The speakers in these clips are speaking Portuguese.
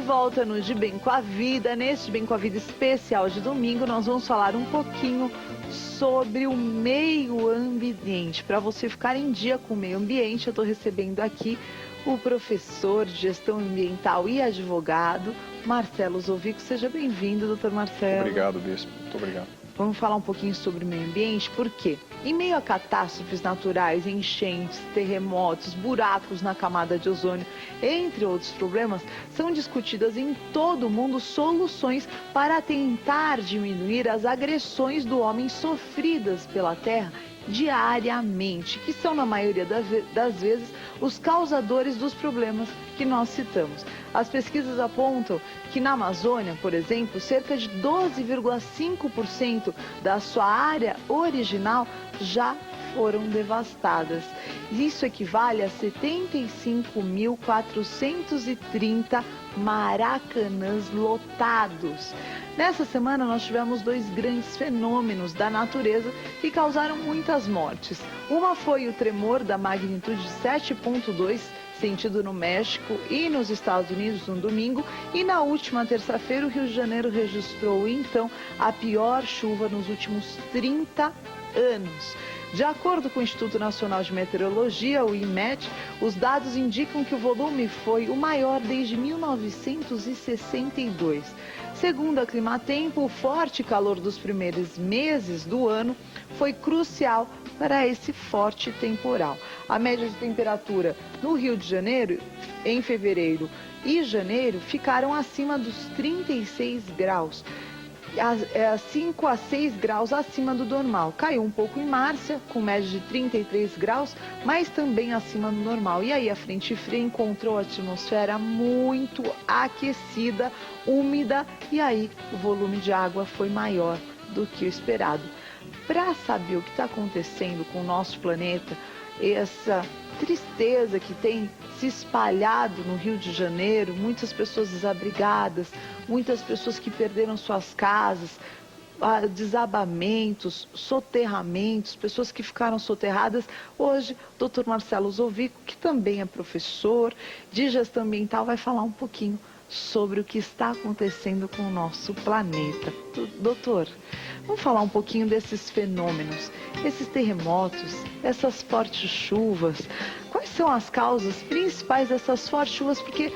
volta no De Bem com a Vida. Neste De Bem com a Vida especial de domingo, nós vamos falar um pouquinho sobre o meio ambiente. Para você ficar em dia com o meio ambiente, eu estou recebendo aqui o professor de gestão ambiental e advogado, Marcelo Zovico. Seja bem-vindo, doutor Marcelo. Obrigado, Bispo. Muito obrigado. Vamos falar um pouquinho sobre o meio ambiente, porque em meio a catástrofes naturais, enchentes, terremotos, buracos na camada de ozônio, entre outros problemas, são discutidas em todo o mundo soluções para tentar diminuir as agressões do homem sofridas pela Terra diariamente, que são, na maioria das vezes, os causadores dos problemas que nós citamos. As pesquisas apontam que na Amazônia, por exemplo, cerca de 12,5% da sua área original já foram devastadas. Isso equivale a 75.430 maracanãs lotados. Nessa semana nós tivemos dois grandes fenômenos da natureza que causaram muitas mortes. Uma foi o tremor da magnitude de 7,2, sentido no México e nos Estados Unidos no domingo, e na última terça-feira o Rio de Janeiro registrou então a pior chuva nos últimos 30 anos. De acordo com o Instituto Nacional de Meteorologia, o IMET, os dados indicam que o volume foi o maior desde 1962. Segundo a Climatempo, o forte calor dos primeiros meses do ano foi crucial para esse forte temporal. A média de temperatura no Rio de Janeiro, em fevereiro e janeiro, ficaram acima dos 36 graus. 5 a 6 graus acima do normal. Caiu um pouco em Márcia, com média de 33 graus, mas também acima do normal. E aí a frente fria encontrou a atmosfera muito aquecida, úmida, e aí o volume de água foi maior do que o esperado. Para saber o que está acontecendo com o nosso planeta, essa tristeza que tem se espalhado no Rio de Janeiro, muitas pessoas desabrigadas, muitas pessoas que perderam suas casas, desabamentos, soterramentos, pessoas que ficaram soterradas. Hoje, o Dr. Marcelo Zovico, que também é professor de gestão ambiental, vai falar um pouquinho sobre o que está acontecendo com o nosso planeta. Doutor, vamos falar um pouquinho desses fenômenos, esses terremotos, essas fortes chuvas. Quais são as causas principais dessas fortes chuvas? Porque,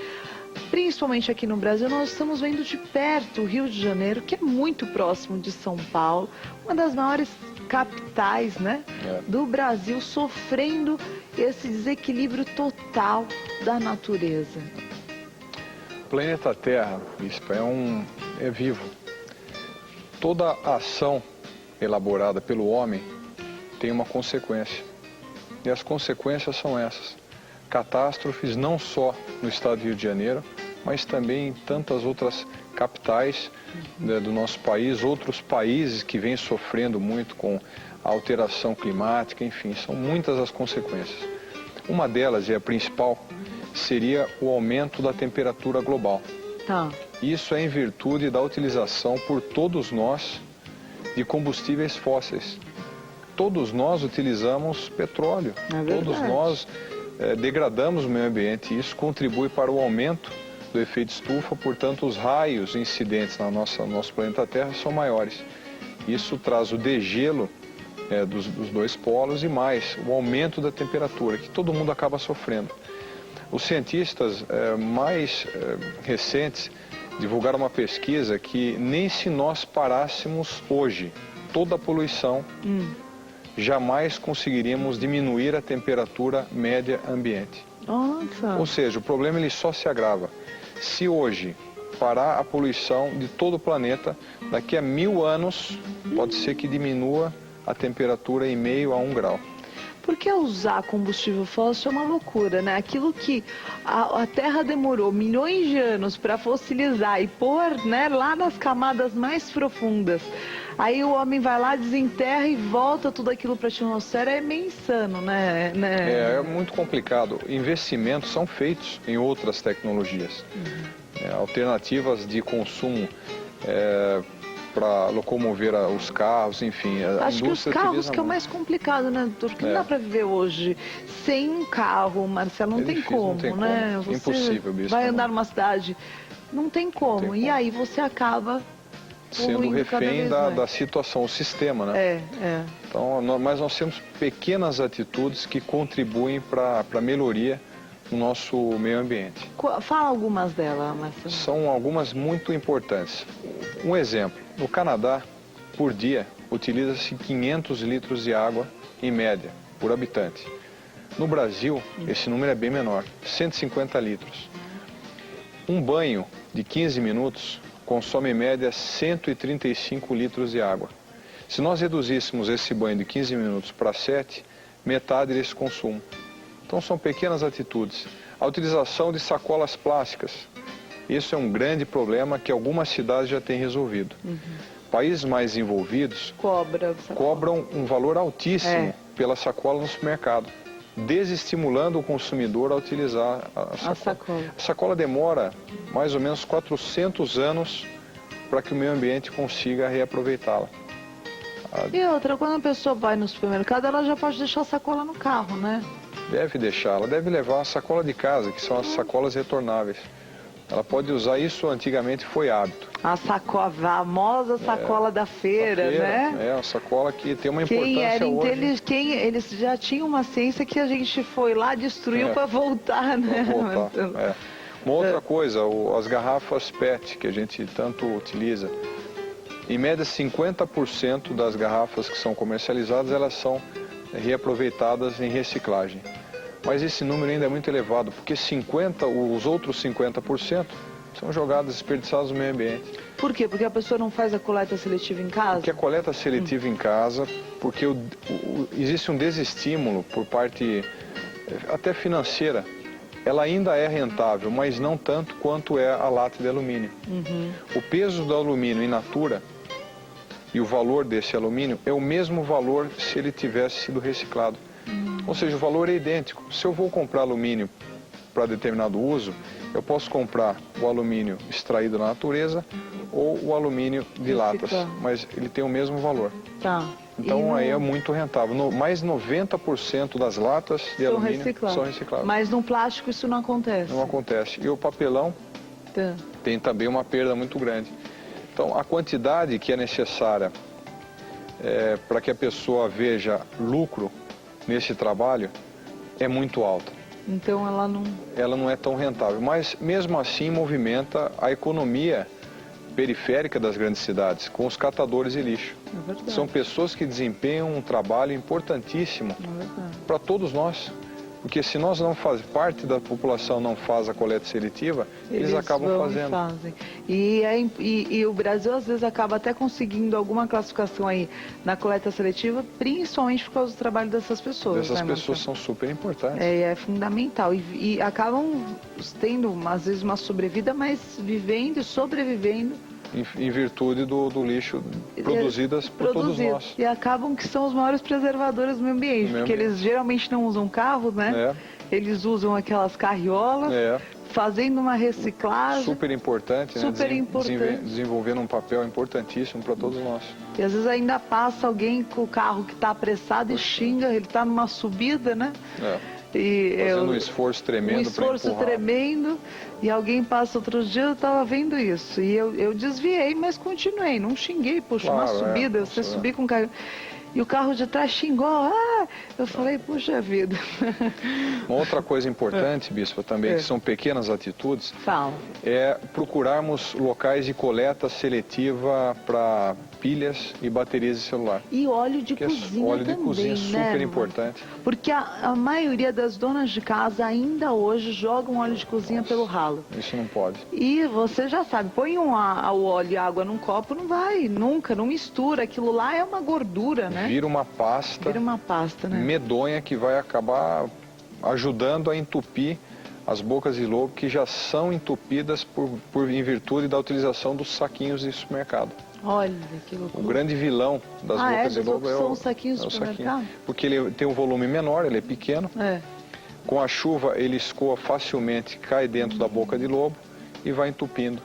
principalmente aqui no Brasil, nós estamos vendo de perto o Rio de Janeiro, que é muito próximo de São Paulo, uma das maiores capitais, né, do Brasil, sofrendo esse desequilíbrio total da natureza. O planeta Terra, Bispo, é vivo. Toda ação elaborada pelo homem tem uma consequência. E as consequências são essas. Catástrofes não só no estado do Rio de Janeiro, mas também em tantas outras capitais do nosso país, outros países que vêm sofrendo muito com a alteração climática, enfim, são muitas as consequências. Uma delas, e a principal, seria o aumento da temperatura global. Isso é em virtude da utilização por todos nós de combustíveis fósseis. Todos nós utilizamos petróleo, todos nós degradamos o meio ambiente, e isso contribui para o aumento do efeito estufa, portanto os raios incidentes no nosso planeta Terra são maiores. Isso traz o degelo dos dois polos e mais, o aumento da temperatura, que todo mundo acaba sofrendo. Os cientistas mais recentes divulgaram uma pesquisa que nem se nós parássemos hoje toda a poluição, jamais conseguiríamos diminuir a temperatura média ambiente. Nossa. Ou seja, o problema ele só se agrava. Se hoje parar a poluição de todo o planeta, daqui a 1000 anos pode ser que diminua a temperatura em meio a 1 grau. Porque usar combustível fóssil é uma loucura, né? Aquilo que a Terra demorou milhões de anos para fossilizar e pôr, né, lá nas camadas mais profundas. Aí o homem vai lá, desenterra e volta tudo aquilo para a atmosfera. É meio insano, né? É muito complicado. Investimentos são feitos em outras tecnologias. Alternativas de consumo para locomover os carros, enfim. Acho que os carros que é o mais complicado, né, doutor? Porque não dá para viver hoje sem um carro, Marcelo, não tem como, né? Você impossível, Bispo. Vai andar numa cidade Não tem como. E aí você acaba sendo poluindo cada refém vez da mais. situação, o sistema, né? Então, mas nós temos pequenas atitudes que contribuem para a melhoria do nosso meio ambiente. Fala algumas delas, Marcelo. São algumas muito importantes. Um exemplo, no Canadá, por dia, utiliza-se 500 litros de água, em média, por habitante. No Brasil, esse número é bem menor, 150 litros. Um banho de 15 minutos consome em média 135 litros de água. Se nós reduzíssemos esse banho de 15 minutos para 7, metade desse consumo. Então são pequenas atitudes. A utilização de sacolas plásticas. Isso é um grande problema que algumas cidades já têm resolvido. Países mais desenvolvidos cobram um valor altíssimo pela sacola no supermercado, desestimulando o consumidor a utilizar a sacola. A sacola demora mais ou menos 400 anos para que o meio ambiente consiga reaproveitá-la. E outra, quando a pessoa vai no supermercado, ela já pode deixar a sacola no carro, né? Deve deixar, ela deve levar a sacola de casa, que são as sacolas retornáveis. Ela pode usar isso, antigamente foi hábito. A famosa sacola da feira, né? É, uma sacola que tem uma importância hoje. Eles já tinham uma ciência que a gente foi lá, destruiu para voltar, né? Pra voltar, Uma outra coisa, as garrafas PET, que a gente tanto utiliza. Em média, 50% das garrafas que são comercializadas, elas são reaproveitadas em reciclagem. Mas esse número ainda é muito elevado, porque os outros 50% são jogados, desperdiçados no meio ambiente. Por quê? Porque a pessoa não faz a coleta seletiva em casa? Porque a coleta seletiva em casa, porque existe um desestímulo por parte até financeira. Ela ainda é rentável, mas não tanto quanto é a lata de alumínio. O peso do alumínio in natura e o valor desse alumínio é o mesmo valor se ele tivesse sido reciclado. Ou seja, o valor é idêntico. Se eu vou comprar alumínio para determinado uso, eu posso comprar o alumínio extraído na natureza ou o alumínio de latas, mas ele tem o mesmo valor. Então aí é muito rentável. Mais 90% das latas de alumínio são recicláveis. Mas no plástico isso não acontece? Não acontece. E o papelão tem também uma perda muito grande. Então a quantidade que é necessária para que a pessoa veja lucro nesse trabalho é muito alta. Então ela não é tão rentável, mas mesmo assim movimenta a economia periférica das grandes cidades, com os catadores de lixo. São pessoas que desempenham um trabalho importantíssimo para todos nós. Porque se nós não fazemos, parte da população não faz a coleta seletiva, eles acabam fazendo. E o Brasil às vezes acaba até conseguindo alguma classificação aí na coleta seletiva, principalmente por causa do trabalho dessas pessoas. Essas pessoas são super importantes. É fundamental. E acabam tendo, às vezes, uma sobrevida, mas vivendo e sobrevivendo. Em virtude do lixo produzidas por todos nós. E acabam que são os maiores preservadores do meio ambiente, porque eles geralmente não usam carro, né? Eles usam aquelas carriolas, fazendo uma reciclagem. Super importante, né? Desenvolvendo um papel importantíssimo para todos nós. E às vezes ainda passa alguém com o carro que está apressado e xinga, ele está numa subida, né? Fazendo um esforço tremendo para empurrar. Tremendo, e alguém passa outro dia, eu estava vendo isso, e eu desviei, mas continuei, não xinguei, puxa, uma subida, você subir com o carro, e o carro de trás xingou, eu falei, puxa vida. Uma outra coisa importante, Bispa, também, que são pequenas atitudes, é procurarmos locais de coleta seletiva para pilhas e baterias de celular. E óleo de cozinha óleo de também, cozinha, super importante. Porque a maioria das donas de casa ainda hoje jogam óleo de cozinha pelo ralo. Isso não pode. E você já sabe, põe o óleo e água num copo, não vai, nunca, não mistura. Aquilo lá é uma gordura, né? Vira uma pasta. Vira uma pasta, né? Medonha que vai acabar ajudando a entupir as bocas de lobo que já são entupidas em virtude da utilização dos saquinhos de supermercado. Olha, que loucura. O grande vilão das bocas de lobo são os saquinhos de supermercado? Porque ele tem um volume menor, ele é pequeno. Com a chuva ele escoa facilmente, cai dentro da boca de lobo e vai entupindo.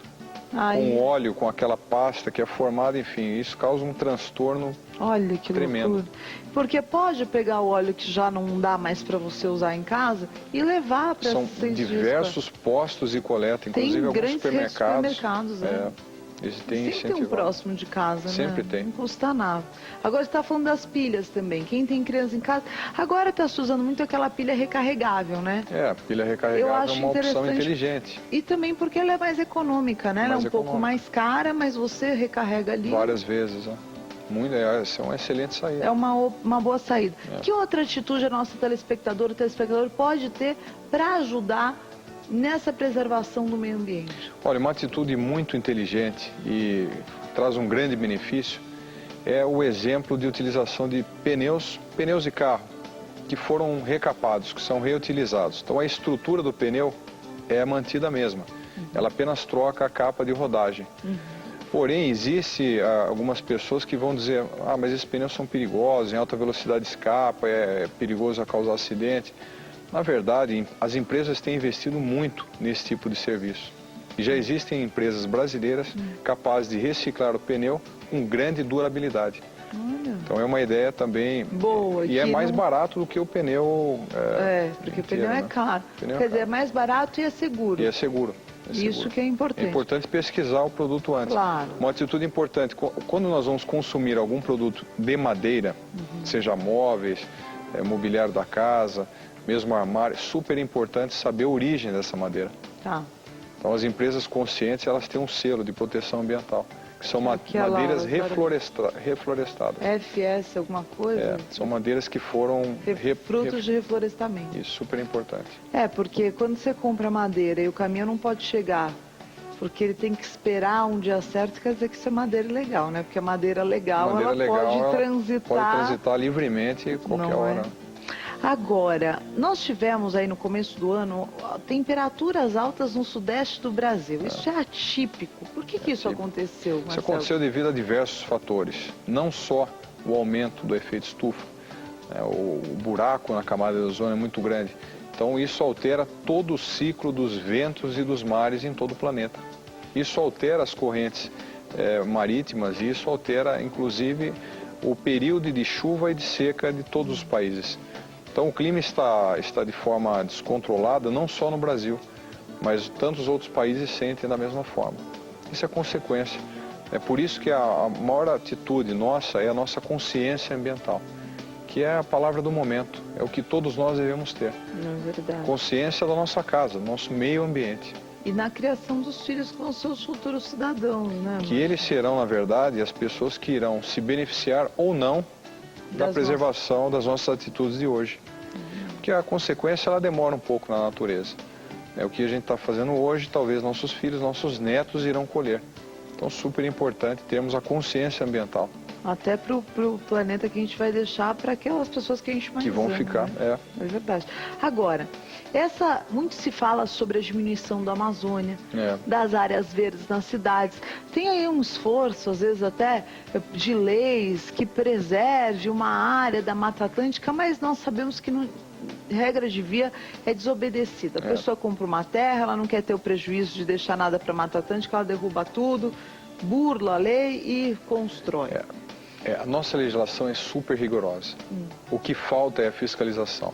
Aí, com óleo, com aquela pasta que é formada, enfim, isso causa um transtorno olha que tremendo. loucura. Porque pode pegar o óleo que já não dá mais para você usar em casa e levar para São diversos postos de coleta, inclusive alguns grandes supermercados. Eles têm Sempre tem um incentivado. próximo de casa, Sempre né? tem. Não custa nada. Agora você está falando das pilhas também. Quem tem criança em casa... Agora está se usando muito aquela pilha recarregável, né? A pilha Eu recarregável acho é uma opção interessante. inteligente. E também porque ela é mais econômica, né? Ela é um pouco mais cara, mas você recarrega ali. Várias vezes, né? Essa é uma excelente saída. É uma boa saída. Que outra atitude a nossa telespectador pode ter para ajudar nessa preservação do meio ambiente? Olha, uma atitude muito inteligente e traz um grande benefício é o exemplo de utilização de pneus de carro que foram recapados, que são reutilizados. Então a estrutura do pneu é mantida a mesma. Ela apenas troca a capa de rodagem. Porém, existe algumas pessoas que vão dizer, mas esses pneus são perigosos, em alta velocidade escapa, é perigoso a causar acidente. Na verdade, as empresas têm investido muito nesse tipo de serviço. E já existem empresas brasileiras capazes de reciclar o pneu com grande durabilidade. Então é uma ideia também boa. E é mais barato do que o pneu. Porque o pneu é caro. Quer dizer, é mais barato e é seguro. E é seguro. Isso que é importante. É importante pesquisar o produto antes. Claro. Uma atitude importante, quando nós vamos consumir algum produto de madeira, seja móveis, mobiliário da casa, mesmo armário, é super importante saber a origem dessa madeira. Tá. Então as empresas conscientes, elas têm um selo de proteção ambiental, que são madeiras reflorestadas. FS, alguma coisa? São madeiras que foram... Frutos de reflorestamento. Isso, super importante. Porque quando você compra madeira e o caminhão não pode chegar, porque ele tem que esperar um dia certo, quer dizer que isso é madeira legal, né? Porque a madeira legal, pode transitar livremente qualquer hora. Agora, nós tivemos aí no começo do ano temperaturas altas no sudeste do Brasil. Isso é atípico. Por que isso aconteceu, Marcelo? Isso aconteceu devido a diversos fatores. Não só o aumento do efeito estufa, o buraco na camada de ozônio é muito grande. Então isso altera todo o ciclo dos ventos e dos mares em todo o planeta. Isso altera as correntes marítimas e isso altera, inclusive, o período de chuva e de seca de todos os países. Então o clima está de forma descontrolada, não só no Brasil, mas tantos outros países sentem da mesma forma. Isso é consequência. É por isso que a maior atitude nossa é a nossa consciência ambiental, que é a palavra do momento, é o que todos nós devemos ter. É verdade. Consciência da nossa casa, do nosso meio ambiente. E na criação dos filhos que vão ser os futuros cidadãos, né? Que eles serão, na verdade, as pessoas que irão se beneficiar ou não da preservação das nossas atitudes de hoje. Porque a consequência, ela demora um pouco na natureza. O que a gente está fazendo hoje, talvez nossos filhos, nossos netos irão colher. Então, super importante termos a consciência ambiental. Até para o planeta que a gente vai deixar para aquelas pessoas que a gente mais ama. Que vão ficar, né? É verdade. Agora, muito se fala sobre a diminuição da Amazônia, das áreas verdes nas cidades. Tem aí um esforço, às vezes até de leis que preserve uma área da Mata Atlântica, mas nós sabemos que, regra de via, é desobedecida. A pessoa compra uma terra, ela não quer ter o prejuízo de deixar nada para a Mata Atlântica, ela derruba tudo, burla a lei e constrói. A nossa legislação é super rigorosa. O que falta é a fiscalização.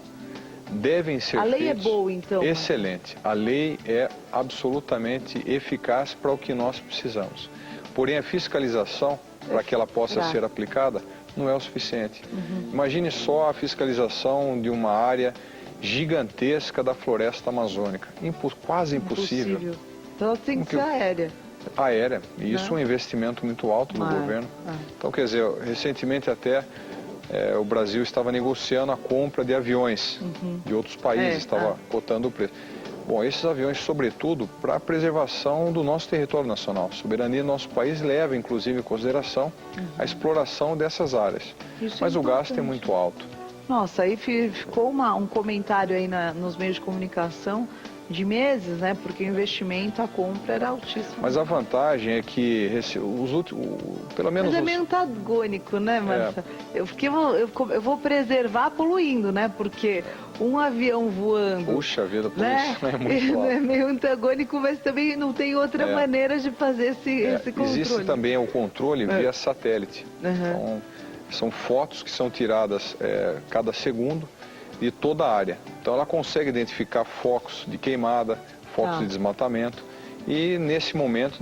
Devem ser feitos... A lei é boa, então? Excelente. A lei é absolutamente eficaz para o que nós precisamos. Porém, a fiscalização, para que ela possa ser aplicada, não é o suficiente. Imagine só a fiscalização de uma área gigantesca da floresta amazônica. Quase impossível. Então ela tem que ser aérea. Aérea. E isso é um investimento muito alto do governo. Então, quer dizer, recentemente até o Brasil estava negociando a compra de aviões de outros países, estava cotando o preço. Bom, esses aviões, sobretudo, para a preservação do nosso território nacional. A soberania do nosso país leva, inclusive, em consideração a exploração dessas áreas. Mas o gasto é muito alto. Nossa, aí ficou um comentário aí nos meios de comunicação de meses, né? Porque o investimento, a compra era altíssima. Mas a vantagem é que pelo menos... Mas é meio antagônico, né, Marcelo? Eu vou preservar poluindo, né? Porque um avião voando... Puxa vida, a poluição né? é muito alta. É meio antagônico, mas também não tem outra maneira de fazer esse controle. Existe também o controle via satélite. Então, são fotos que são tiradas cada segundo de toda a área. Então ela consegue identificar focos de queimada, focos de desmatamento, e nesse momento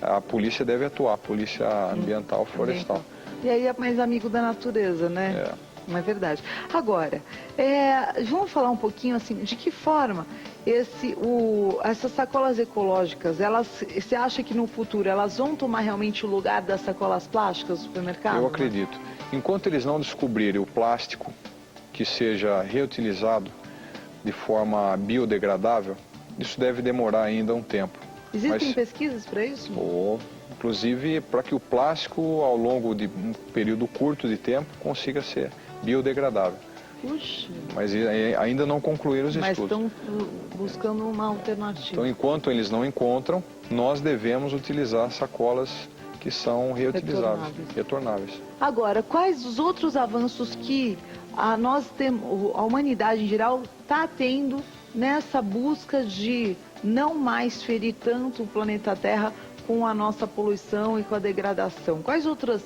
a polícia deve atuar, a polícia ambiental florestal. E aí é mais amigo da natureza, né? Não é verdade. Agora, vamos falar um pouquinho assim, de que forma essas sacolas ecológicas, você acha que no futuro elas vão tomar realmente o lugar das sacolas plásticas do supermercado? Eu acredito. Enquanto eles não descobrirem o plástico que seja reutilizado de forma biodegradável, isso deve demorar ainda um tempo. Existem pesquisas para isso? Inclusive para que o plástico, ao longo de um período curto de tempo, consiga ser biodegradável. Puxa. Mas ainda não concluíram os estudos. Mas estão buscando uma alternativa. Então, enquanto eles não encontram, nós devemos utilizar sacolas que são reutilizáveis, retornáveis. Agora, quais os outros avanços que a humanidade em geral está tendo nessa busca de não mais ferir tanto o planeta Terra com a nossa poluição e com a degradação? Quais outras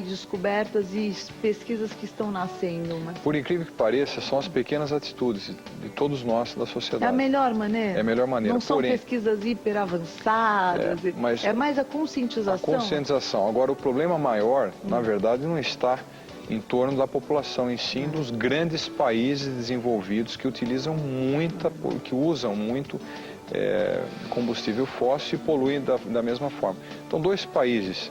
descobertas e pesquisas que estão nascendo? Por incrível que pareça, são as pequenas atitudes de todos nós da sociedade. É a melhor maneira? É a melhor maneira. Não são pesquisas hiper avançadas, é mais a conscientização? A conscientização. Agora, o problema maior, na verdade, não está em torno da população, em sim dos grandes países desenvolvidos que utilizam usam muito combustível fóssil e poluem da mesma forma. Então, dois países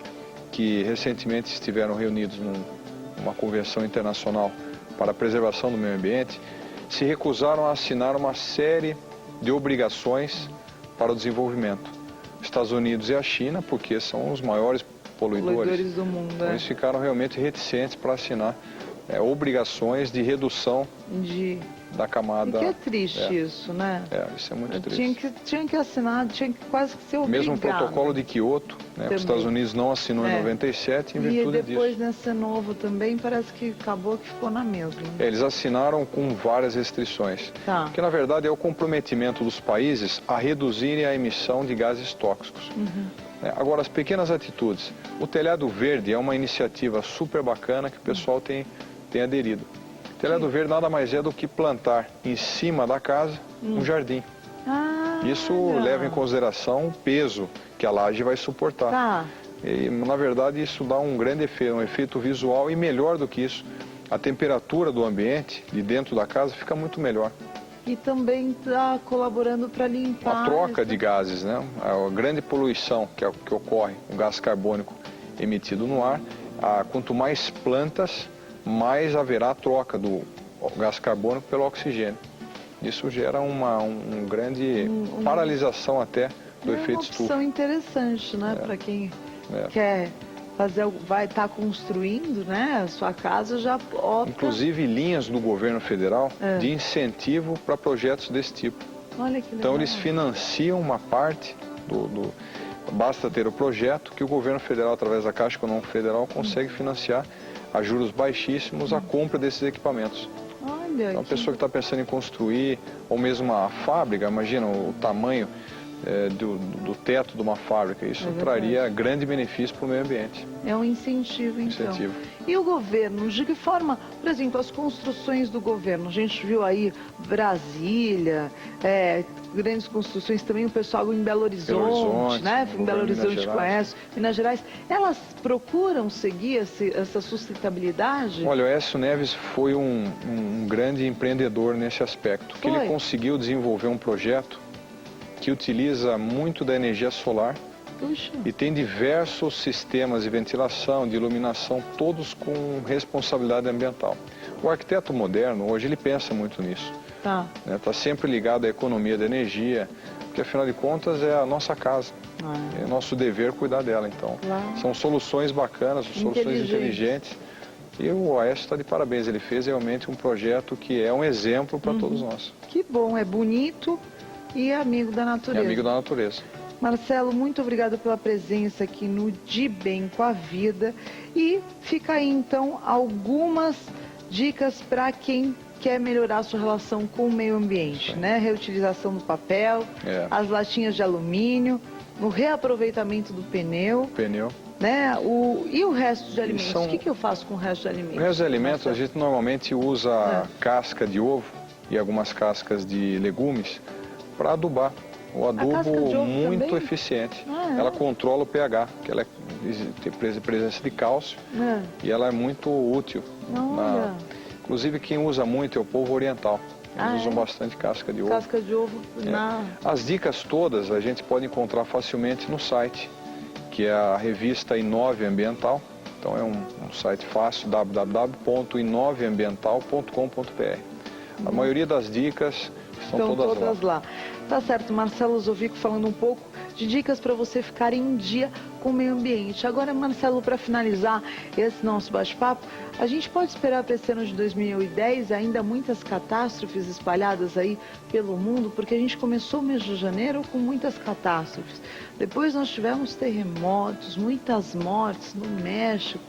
que recentemente estiveram reunidos numa convenção internacional para a preservação do meio ambiente, se recusaram a assinar uma série de obrigações para o desenvolvimento. Os Estados Unidos e a China, porque são os maiores poluidores do mundo. Então, eles ficaram realmente reticentes para assinar obrigações de redução da camada. E que é triste isso, né? Isso é muito triste. Tinha que assinar, tinha que quase que ser obrigado. Mesmo o protocolo de Kyoto, né, os Estados Unidos não assinou em 97 em virtude disso. E depois nesse novo também parece que acabou que ficou na mesma. Eles assinaram com várias restrições. Que na verdade é o comprometimento dos países a reduzirem a emissão de gases tóxicos. Agora, as pequenas atitudes. O telhado verde é uma iniciativa super bacana que o pessoal tem aderido. O telhado verde nada mais é do que plantar em cima da casa um jardim. Isso leva em consideração o peso que a laje vai suportar. E, na verdade, isso dá um grande efeito, um efeito visual, e melhor do que isso, a temperatura do ambiente, de dentro da casa, fica muito melhor. E também está colaborando para limpar... A troca de gases, né? A grande poluição que ocorre, o gás carbônico emitido no ar, quanto mais plantas, mais haverá a troca do gás carbônico pelo oxigênio. Isso gera uma grande paralisação até do efeito estufa. É uma opção interessante, né? Para quem quer vai estar construindo, né, a sua casa, já opta... Inclusive linhas do governo federal de incentivo para projetos desse tipo. Olha que legal. Então eles financiam uma parte basta ter o projeto que o governo federal, através da Caixa Econômica Federal, consegue financiar a juros baixíssimos a compra desses equipamentos. Olha, então a pessoa que está pensando em construir, ou mesmo uma fábrica, imagina o tamanho do teto de uma fábrica, isso traria grande benefício para o meio ambiente. É um incentivo, então. E o governo, de que forma, por exemplo, as construções do governo, a gente viu aí Brasília, grandes construções também, o pessoal em Belo Horizonte, né? Em Belo Horizonte conhece, Minas Gerais, elas procuram seguir essa sustentabilidade? Olha, o Aécio Neves foi um grande empreendedor nesse aspecto, que ele conseguiu desenvolver um projeto que utiliza muito da energia solar. Puxa. E tem diversos sistemas de ventilação, de iluminação, todos com responsabilidade ambiental. O arquiteto moderno, hoje, ele pensa muito nisso. Tá sempre ligado à economia da energia, porque, afinal de contas, é a nossa casa. É nosso dever cuidar dela. Então, são soluções bacanas, soluções inteligentes. E o Aécio está de parabéns, ele fez realmente um projeto que é um exemplo para todos nós. Que bom, é bonito e amigo da É natureza. amigo da natureza. Marcelo, muito obrigada pela presença aqui no De Bem com a Vida. E fica aí, então, algumas dicas para quem quer melhorar a sua relação com o meio ambiente, né? Reutilização do papel, as latinhas de alumínio, o reaproveitamento do pneu. Né? E o resto de alimentos? O que eu faço com o resto de alimentos? O resto de alimentos, a gente normalmente usa casca de ovo e algumas cascas de legumes para adubar. O adubo muito também? Eficiente. Ela controla o pH, que ela tem presença de cálcio e ela é muito útil. Inclusive quem usa muito é o povo oriental. Eles usam bastante casca de ovo. Casca de ovo As dicas todas a gente pode encontrar facilmente no site, que é a revista Inove Ambiental. Então é um site fácil, www.inoveambiental.com.br. A maioria das dicas estão todas lá. Tá certo, Marcelo Zovico falando um pouco de dicas para você ficar em dia com o meio ambiente. Agora, Marcelo, para finalizar esse nosso bate-papo, a gente pode esperar para esse ano de 2010 ainda muitas catástrofes espalhadas aí pelo mundo, porque a gente começou o mês de janeiro com muitas catástrofes. Depois nós tivemos terremotos, muitas mortes no México,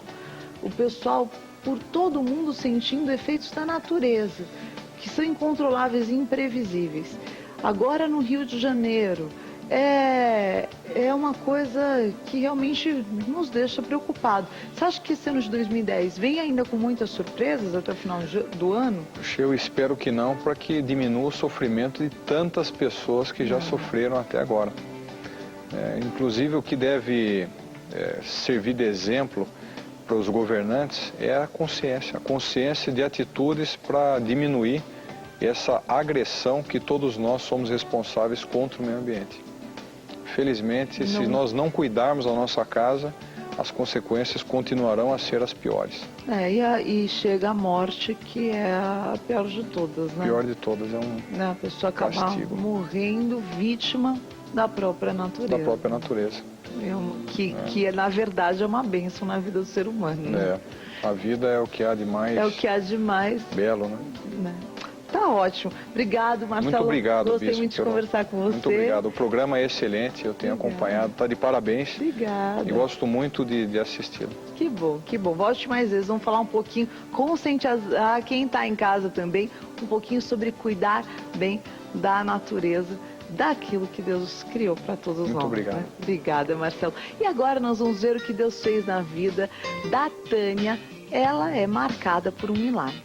o pessoal por todo o mundo sentindo efeitos da natureza, que são incontroláveis e imprevisíveis. Agora no Rio de Janeiro, é uma coisa que realmente nos deixa preocupados. Você acha que esse ano de 2010 vem ainda com muitas surpresas até o final do ano? Eu espero que não, para que diminua o sofrimento de tantas pessoas que já sofreram até agora. Inclusive o que deve servir de exemplo para os governantes é a consciência de atitudes para diminuir essa agressão que todos nós somos responsáveis contra o meio ambiente. Felizmente, se nós não cuidarmos da nossa casa, as consequências continuarão a ser as piores. E chega a morte, que é a pior de todas, né? A pior de todas a pessoa acaba morrendo vítima da própria natureza. Da própria natureza. Que na verdade é uma bênção na vida do ser humano, né? A vida é o que há de mais... É o que há de mais... belo, né? Tá ótimo. Obrigado, Marcelo. Muito obrigado, Gostei muito de conversar com você. Muito obrigado. O programa é excelente, eu tenho acompanhado, está de parabéns. Obrigada. E gosto muito de assisti-lo. Que bom, que bom. Volte mais vezes, vamos falar um pouquinho, conscientizar quem está em casa também, um pouquinho sobre cuidar bem da natureza, daquilo que Deus criou para todos nós. Muito obrigado. Né? Obrigada, Marcelo. E agora nós vamos ver o que Deus fez na vida da Tânia. Ela é marcada por um milagre.